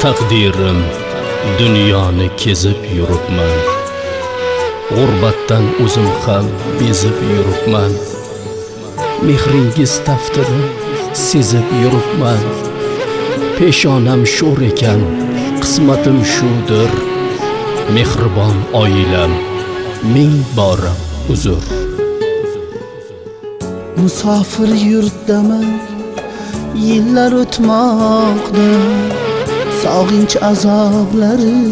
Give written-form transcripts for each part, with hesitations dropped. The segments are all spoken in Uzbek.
Taqdirim dunyoni kezib yuribman. G'urbatdan o'zim ham bezib yuribman. Mehringiz taftini sezib yuribman. Peshonam sho'r ekan, qismatim shudir. Mehribon oilam, ming bora uzr. Musofir yurtdaman, yillar o'tmoqda. Sog'inch azoblari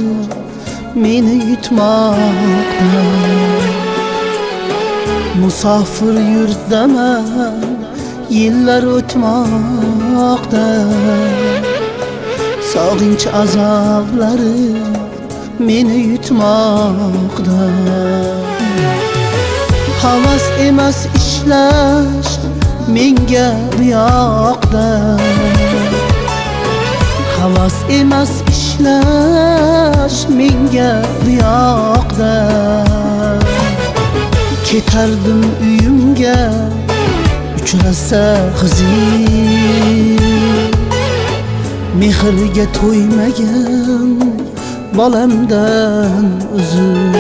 meni yutmoqda. Musofir yurtdaman, yillar o'tmoqda. Sog'inch azoblari meni yutmoqda. Havas emas ishlash menga bu yoqda. Havas emas ishlash menga bu yoqda. Ketardim uyimga uchrasa qizing. Mehrga to'ymagan bolamdan uzr.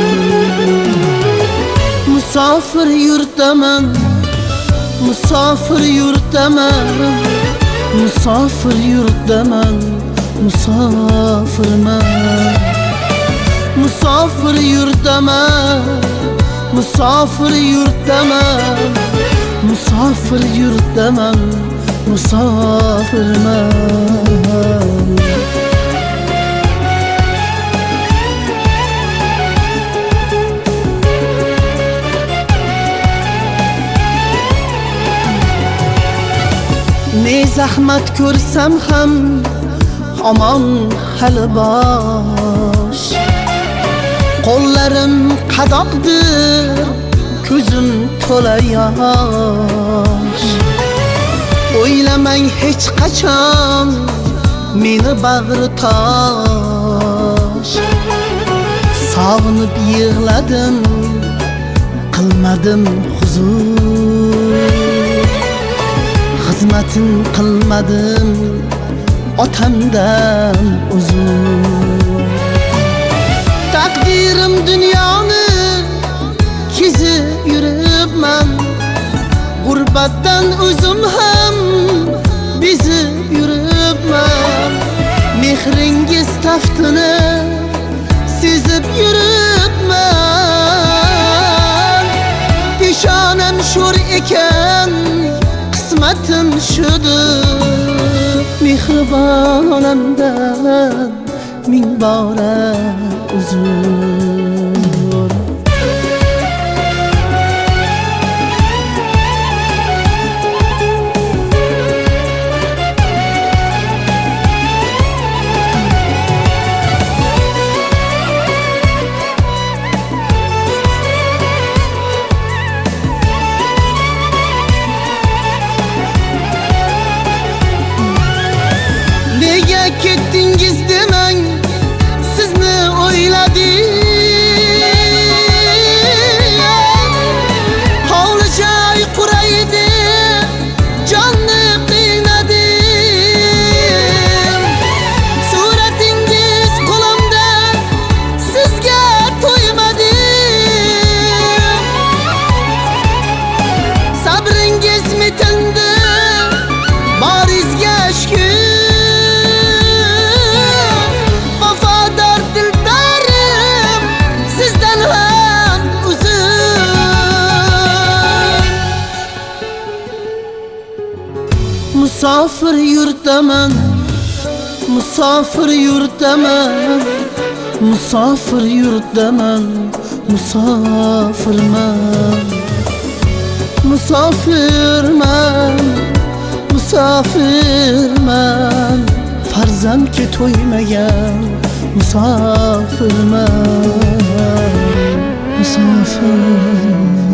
Musofir yurtaman, musofir yurtaman, musofir yurtaman, musofirman. Musofir yurtaman, musofir yurtaman, musofir yurtaman, musofirman. Ne zahmat ko'rsam ham hamon hali bosh. Qo'llarim qadoqdir, ko'zim to'la yosh. O'ylamang hech qachon meni bag'ri tosh. Sog'inib yig'ladim, qilmadim huzur. Xizmatin qilmadim otamdan uzr. Taqdirim dunyoni kezib yuribman. G'urbatdan o'zim ham bezib yuribman. Mehringiz taftini sezib yuribman. Peshonam sho'r ekan, qismatim shudir. Mehribon onamdan ming bora uzr. Nega ketdingiz demang, sizni o'yladim. Hovli-joy quraydi, jonni qiynadim. Suratingiz qo'limda, sizga to'ymadim. Sabringiz metindi, boringizga shukr. Musofir yurtaman, musofir yurtaman, musofir yurtaman, musofirman. Musofirman, musofirman. Farzandga to'ymagan musofirman, musofir.